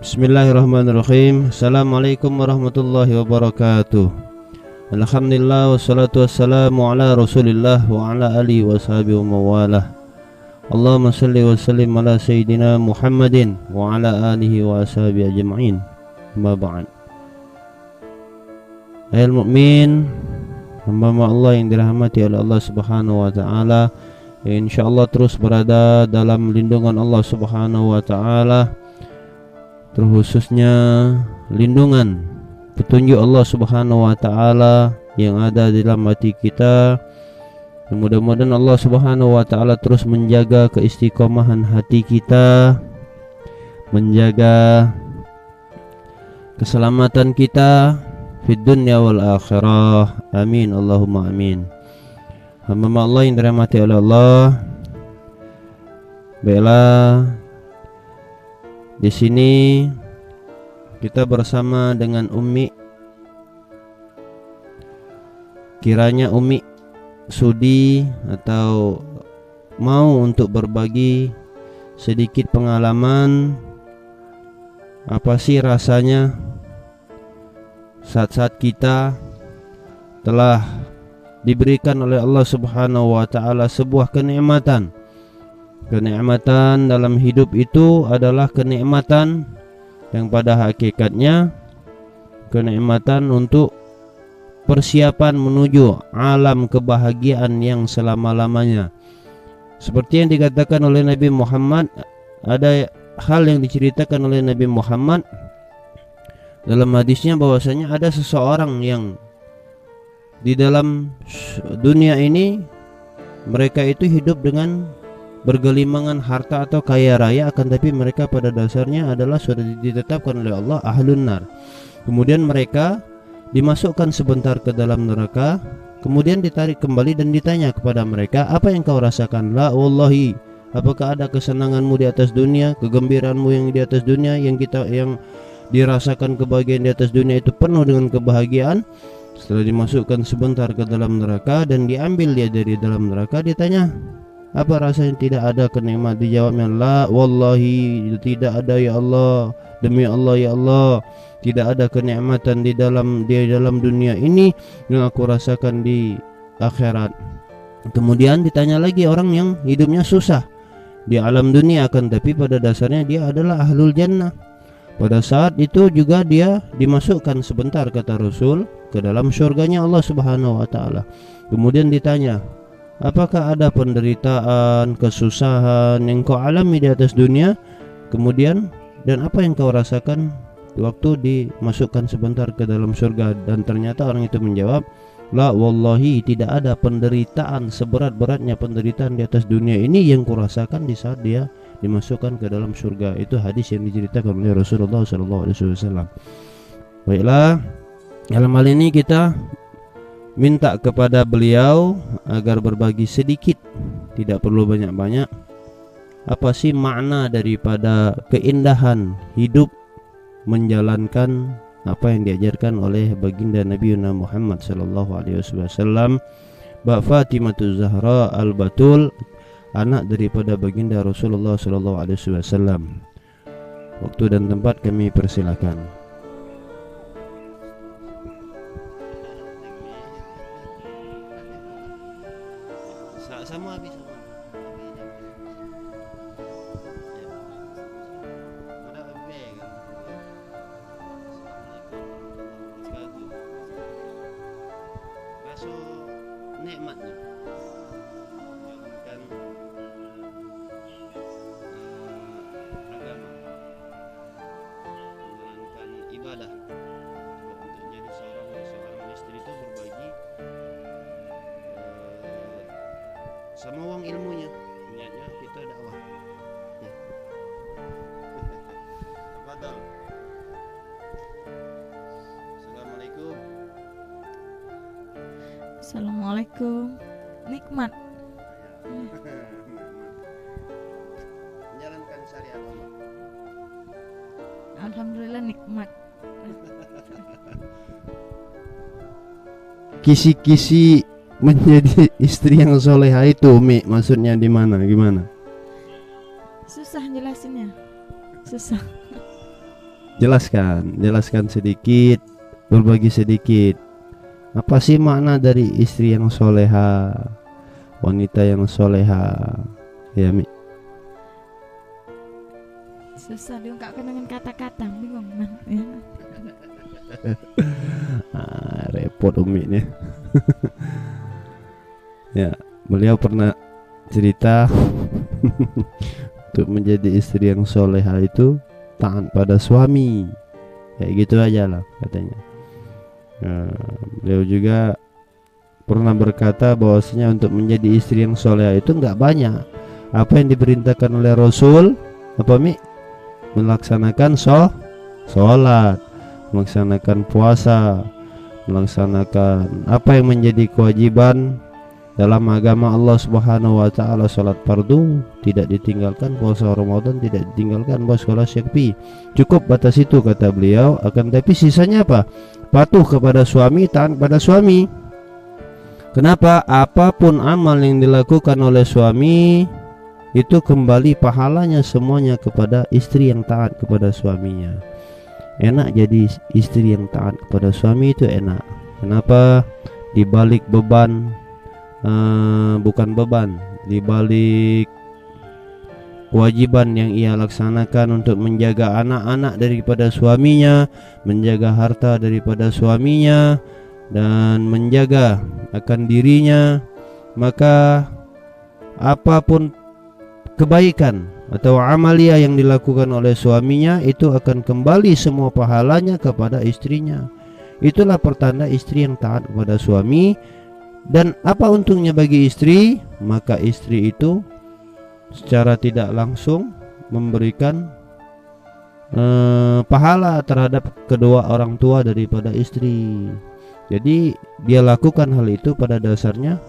Bismillahirrahmanirrahim. Assalamualaikum warahmatullahi wabarakatuh. Alhamdulillah wassalatu wassalamu ala Rasulillah wa ala alihi wa sahbihi wa mawalah. Allahumma salli wa sallim ala sayyidina Muhammadin wa ala alihi wa sahbihi ajma'in. Amma ba'd. Ayol mukmin, hamba Allah yang dirahmati oleh Allah Subhanahu wa taala, insyaallah terus berada dalam lindungan Allah Subhanahu wa taala, terkhususnya lindungan petunjuk Allah Subhanahu wa taala yang ada di dalam hati kita. Mudah-mudahan Allah Subhanahu wa taala terus menjaga keistiqomahan hati kita, menjaga keselamatan kita fid dunya wal akhirah. Amin Allahumma amin. Hamba Allah yang dirahmati oleh Allah, baiklah, di sini kita bersama dengan Umi. Kiranya Umi sudi atau mau untuk berbagi sedikit pengalaman, apa sih rasanya saat-saat kita telah diberikan oleh Allah Subhanahu wa taala sebuah kenikmatan. Kenikmatan dalam hidup itu adalah kenikmatan yang pada hakikatnya kenikmatan untuk persiapan menuju alam kebahagiaan yang selama-lamanya. Seperti yang dikatakan oleh Nabi Muhammad, ada hal yang diceritakan oleh Nabi Muhammad dalam hadisnya bahwasanya ada seseorang yang di dalam dunia ini mereka itu hidup dengan bergelimangan harta atau kaya raya, akan tapi mereka pada dasarnya adalah sudah ditetapkan oleh Allah ahlun nar. Kemudian mereka dimasukkan sebentar ke dalam neraka, kemudian ditarik kembali dan ditanya kepada mereka, apa yang kau rasakan? La wallahi, apakah ada kesenanganmu di atas dunia, kegembiraanmu yang di atas dunia, yang dirasakan kebahagiaan di atas dunia itu penuh dengan kebahagiaan. Setelah dimasukkan sebentar ke dalam neraka dan diambil dia dari dalam neraka, ditanya, apa rasanya? Tidak ada kenikmatan. Dijawabnya, la wallahi, tidak ada ya Allah, demi Allah ya Allah, tidak ada kenikmatan di dalam dunia ini yang aku rasakan di akhirat. Kemudian ditanya lagi orang yang hidupnya susah di alam dunia, akan tapi pada dasarnya dia adalah ahlul jannah. Pada saat itu juga dia dimasukkan sebentar, kata Rasul, ke dalam surganya Allah Subhanahu wa taala. Kemudian ditanya, apakah ada penderitaan, kesusahan yang kau alami di atas dunia? Kemudian, dan apa yang kau rasakan waktu dimasukkan sebentar ke dalam surga? Dan ternyata orang itu menjawab, la wallahi, tidak ada penderitaan seberat-beratnya penderitaan di atas dunia ini yang kurasakan di saat dia dimasukkan ke dalam surga. Itu hadis yang diceritakan oleh Rasulullah SAW. Baiklah, dalam hal ini kita minta kepada beliau agar berbagi sedikit, tidak perlu banyak-banyak, apa sih makna daripada keindahan hidup menjalankan apa yang diajarkan oleh baginda Nabi Muhammad sallallahu alaihi wasallam, Mbak Fatimah Zahra Al-Batul, anak daripada baginda Rasulullah sallallahu alaihi wasallam. Waktu dan tempat kami persilakan. Sama habis sama. Ada beg. Raso nikmatnya. Kan agama. Menjalankan ibadah. Untuk jadi seorang istri itu berbagi sama uang ilmunya, niatnya kita dakwah. Ya. Tafadhal. Assalamualaikum. Assalamualaikum. Nikmat. Menjalankan syariat Allah. Alhamdulillah nikmat. Kisi-kisi menjadi istri yang soleha itu, Umi, maksudnya di mana, gimana? Susah jelasinnya. Susah. Jelaskan sedikit, berbagi sedikit. Apa sih makna dari istri yang soleha, wanita yang soleha? Ya, Mi. Susah diungkapkan dengan kata-kata, bingung man. Ya. Repot Umi nih. Ya, beliau pernah cerita untuk menjadi istri yang soleha itu taat pada suami, kayak gitu aja lah katanya. Beliau juga pernah berkata bahwasanya untuk menjadi istri yang soleha itu nggak banyak. Apa yang diperintahkan oleh Rasul, apa Mi? Melaksanakan sholat, melaksanakan puasa, melaksanakan apa yang menjadi kewajiban dalam agama Allah Subhanahu wa taala. Salat fardu tidak ditinggalkan, puasa Ramadan tidak ditinggalkan, sholat syakfi. Cukup batas itu kata beliau, akan tapi sisanya apa? Patuh kepada suami, taat pada suami. Kenapa? Apapun amal yang dilakukan oleh suami itu kembali pahalanya semuanya kepada istri yang taat kepada suaminya. Enak jadi istri yang taat kepada suami itu enak. Kenapa? Di balik beban, bukan beban, di balik kewajiban yang ia laksanakan untuk menjaga anak-anak daripada suaminya, menjaga harta daripada suaminya, dan menjaga akan dirinya, maka apapun kebaikan atau amalia yang dilakukan oleh suaminya itu akan kembali semua pahalanya kepada istrinya. Itulah pertanda istri yang taat kepada suami. Dan apa untungnya bagi istri? Maka istri itu secara tidak langsung memberikan pahala terhadap kedua orang tua daripada istri. Jadi dia lakukan hal itu pada dasarnya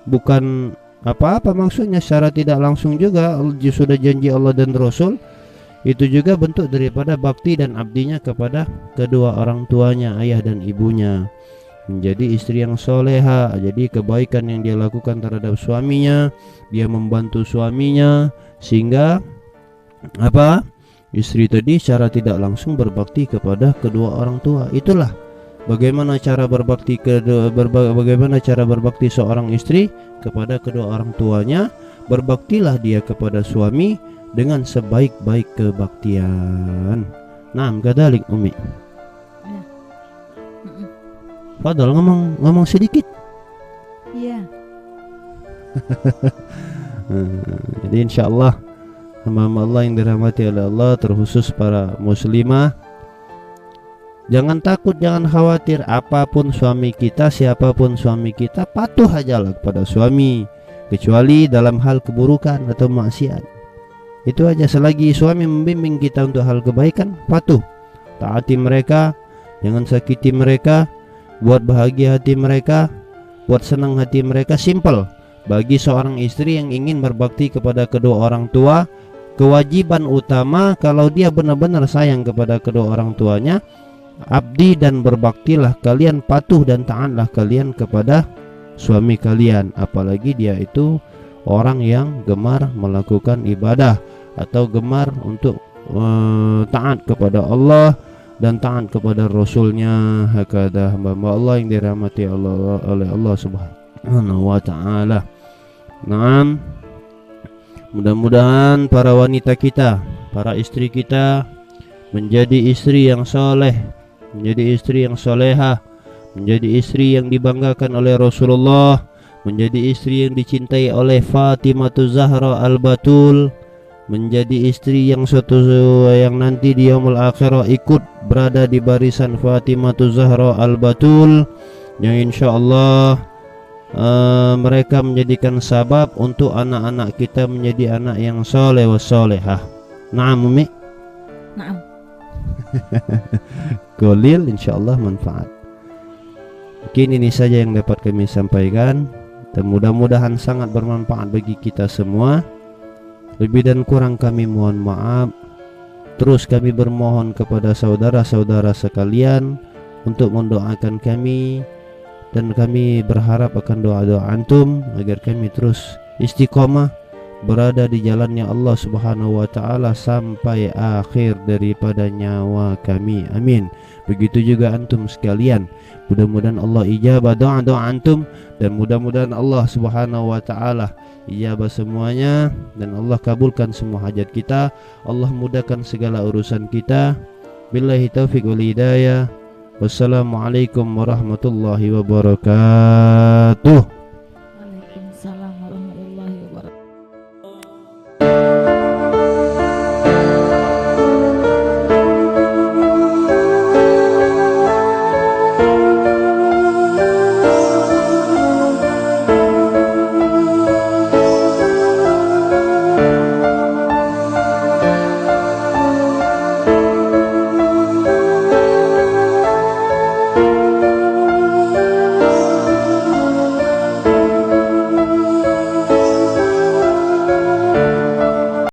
bukan apa-apa, maksudnya secara tidak langsung juga sudah janji Allah dan Rasul. Itu juga bentuk daripada bakti dan abdinya kepada kedua orang tuanya, ayah dan ibunya. Menjadi istri yang soleha, jadi kebaikan yang dia lakukan terhadap suaminya, dia membantu suaminya, sehingga apa? Istri tadi secara tidak langsung berbakti kepada kedua orang tua. Itulah bagaimana cara berbakti bagaimana cara berbakti seorang istri kepada kedua orang tuanya. Berbaktilah dia kepada suami dengan sebaik-baik kebaktian. Naam kadalik Umi. Padahal ngomong sedikit. Iya. Jadi insyaallah hamba Allah yang dirahmati oleh Allah, terkhusus para muslimah, jangan takut, jangan khawatir. Apapun suami kita, siapapun suami kita, patuh ajalah kepada suami, kecuali dalam hal keburukan atau maksiat. Itu aja. Selagi suami membimbing kita untuk hal kebaikan, patuh, taati mereka, jangan sakiti mereka, buat bahagia hati mereka, buat senang hati mereka. Simple. Bagi seorang istri yang ingin berbakti kepada kedua orang tua, kewajiban utama kalau dia benar-benar sayang kepada kedua orang tuanya, abdi dan berbaktilah kalian, patuh dan taatlah kalian kepada suami kalian. Apalagi dia itu orang yang gemar melakukan ibadah atau gemar untuk taat kepada Allah dan taat kepada Rasulnya. Hakada hamba Allah yang dirahmati Allah oleh Allah Subhanahu wa ta'ala. Naam, mudah-mudahan para wanita kita, para istri kita menjadi istri yang soleh, menjadi istri yang soleha, menjadi istri yang dibanggakan oleh Rasulullah, menjadi istri yang dicintai oleh Fatimah Zahra Al-Batul, menjadi istri yang yang nanti di yaumul akhirah ikut berada di barisan Fatimah Zahra Al-Batul, yang insyaallah mereka menjadikan sabab untuk anak-anak kita menjadi anak yang soleh wa solehah. Naam Umi. Naam. Golil insyaallah manfaat. Mungkin ini saja yang dapat kami sampaikan, dan mudah-mudahan sangat bermanfaat bagi kita semua. Lebih dan kurang kami mohon maaf. Terus kami bermohon kepada saudara-saudara sekalian untuk mendoakan kami, dan kami berharap akan doa-doa antum agar kami terus istiqomah berada di jalannya Allah Subhanahu wa taala sampai akhir daripada nyawa kami. Amin. Begitu juga antum sekalian. Mudah-mudahan Allah ijabah doa-doa antum, dan mudah-mudahan Allah Subhanahu wa taala ijabah semuanya, dan Allah kabulkan semua hajat kita. Allah mudahkan segala urusan kita. Billahi taufiq wal hidayah. Wassalamualaikum warahmatullahi wabarakatuh.